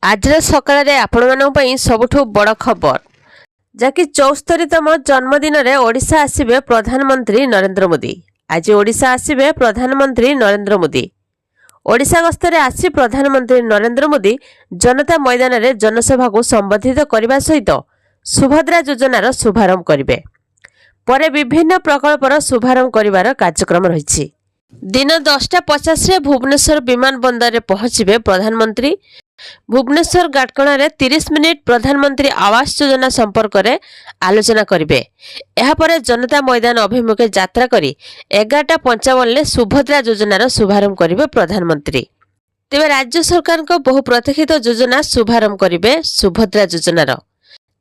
आज सकाळ आपण सबुठु बड़ खबर जहाँकि 74तम जन्मदिन में ओडिशा आसिबे प्रधानमंत्री नरेंद्र मोदी। आज ओडिशा आसिबे प्रधानमंत्री नरेंद्र मोदी। ओडिशा गस्तरे आसी प्रधानमंत्री नरेंद्र मोदी जनता मैदान में जनसभा को संबोधित करने सहित सुभद्रा योजनार शुभारंभ करेंगे। पर विभिन्न प्रकल्पर शुभारंभ कर कार्यक्रम रही। दिन 10:50 भुवनेश्वर विमान बंदर में पहुंचे प्रधानमंत्री। भुवनेश्वर गाटकणा 30 मिनिट प्रधानमंत्री आवास योजना संपर्क में आलोचना करेंगे। यापर जनता मैदान अभिमुखे यात्रा करी 11:55 सुभद्रा योजनार शुभारंभ करेंगे प्रधानमंत्री। तेज राज्य सरकार बहु प्रतीक्षित योजना शुभारंभ करेंगे सुभद्रा योजनार।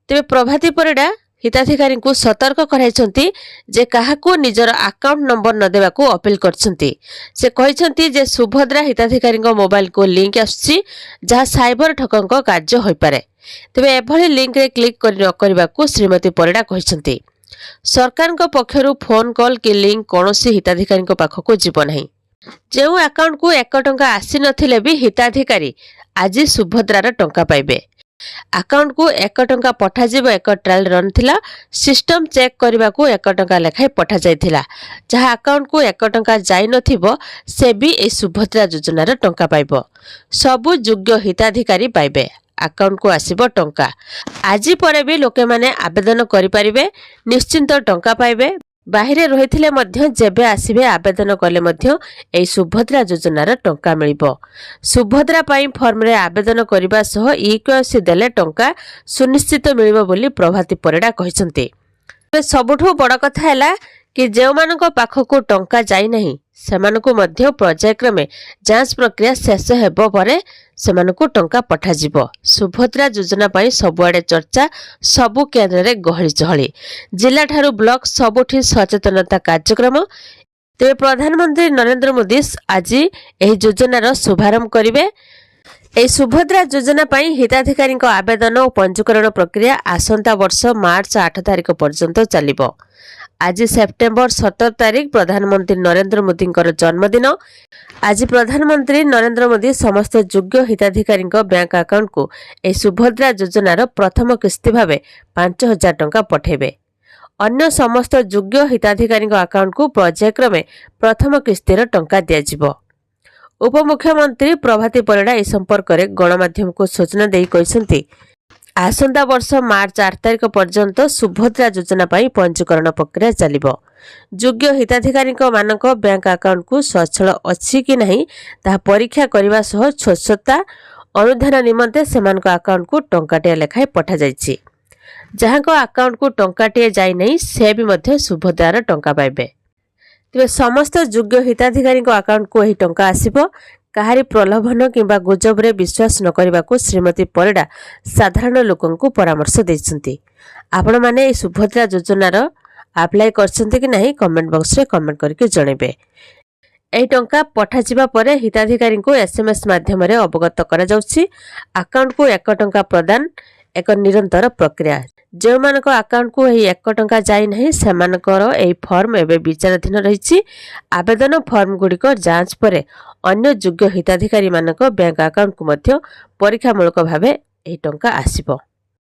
तेज प्रभाती परिडा हिताधिकारी को सतर्क कराई जे काहाकू निजर अकाउंट नंबर न देवा को अपील करछंती। से कहिसंती जे सुभद्रा हिताधिकारी मोबाइल को लिंक आसुची जहाँ साइबर ठकंक कार्य होई पारे। तेबे एभली लिंक रे क्लिक न करबा को श्रीमती परिडा कहिसंती। सरकार पक्षरु फोन कॉल कि लिंक कोनोसी हिताधिकारी पाखकू जीव नाही। जेउ अकाउंट को 1 टंका आसी नथिले भी हिताधिकारी आज सुभद्रार टंका पाइबे। अकाउंट को 1 टंका पठाजिब एक ट्रायल रन थिला। सिस्टम चेक करने को 1 टंका लेखाई पठा जाइथिला। जहाँ अकाउंट को 1 टंका जाई नथिबो से भी ए सुभद्रा योजनार टंका पाइबो। सबु योग्य हिताधिकारी पाइबे। अकाउंट को आसीबो टंका। आज पर भी लोके माने आवेदन करि परिबे। निश्चिंत टंका पाइबे। बाहिरे रहिथिले मध्य जेबे आसीबे आवेदन कले मध्य ए सुभद्रा योजनार टंका मिलिबो। सुभद्रा पाई फॉर्म रे आवेदन करिबा सह ई-केवाईसी देले टंका सुनिश्चित मिलिबो बोली प्रभाती परिडा कहिसंती। सबुठु बड़ कथा हैला कि जेउ मानको पाखकू टंका जाई नहीं सेमानकू मध्य पर्यायक्रमे जांच प्रक्रिया शेष हेबो परे सेमानकू टंका पठाजिबो। सुभद्रा योजना पाई सबुआडे चर्चा। सबु केन्द्र रे गहली चहली। जिला ठारू ब्लॉक सबुठी सचेतनता कार्यक्रम। तेबे प्रधानमंत्री नरेंद्र मोदी आज एही योजनार शुभारंभ करिवे। ए सुभद्रा योजना पाई हिताधिकारी आवेदन और पंजीकरण प्रक्रिया आसंता वर्ष मार्च 8 तारिख पर्यंत चलिबो। आज सेप्टेम्बर 17 तारिख प्रधानमंत्री नरेंद्र मोदी जन्मदिन। आज प्रधानमंत्री नरेंद्र मोदी समस्त योग्य हिताधिकारी बैंक अकाउंट को ए सुभद्रा योजनार प्रथम किस्ती भाव 5000 टंका पठेबे। अन्य समस्त योग्य हिताधिकारी अकाउंट को पर्यायक्रमे प्रथम किस्तीर टंका दियाजिबो। उपमुख्यमंत्री प्रभाती परिडा ए संपर्क में गणमाध्यम को सूचना देई कहिसंती आसंता वर्ष मार्च 8 तारिख पर्यंत सुभद्रा योजना पाई पंजीकरण प्रक्रिया चलिबो। योग्य हिताधिकारी मानक बैंक अकाउंट को सचल अछि कि नहीं ता परीक्षा करबा सह छोटछोटा अनुधान निमंते सेमानक अकाउंट को टंकाटे लेखाई पठा जाइछि। जहाँको अकाउंट को टंकाटे जाई नहीं से भी मध्य सुभद्रार टंका पाइबे। तेज समस्त योग्य हिताधिकारी अकाउंट को यही टंका आसिबो। काहारी प्रलोभन किंबा गुजबरे विश्वास न करने को श्रीमती परिडा साधारण लोकों को परामर्श देइछंती। आपण माने सुभद्रा योजनार अप्लाई करछंती कि नहीं कमेंट बॉक्स रे कमेंट करके जणेबे। एही टंका पठाजिबा परे हिताधिकारी को एसएमएस माध्यम रे अवगत करा जाउछि। अकाउंट को 1 टंका प्रदान एक निरंतर प्रक्रिया। जो मानक अकाउंट को यही 1 टंका जाई नहीं सेमानकर एही फॉर्म एबे विचाराधीन रहिछि। आवेदन फॉर्म गुड़िक जांच परे अन्य योग्य हिताधिकारी मानक बैंक अकाउंट को मध्य परीक्षामूलक भावे एही टंका आसिबो।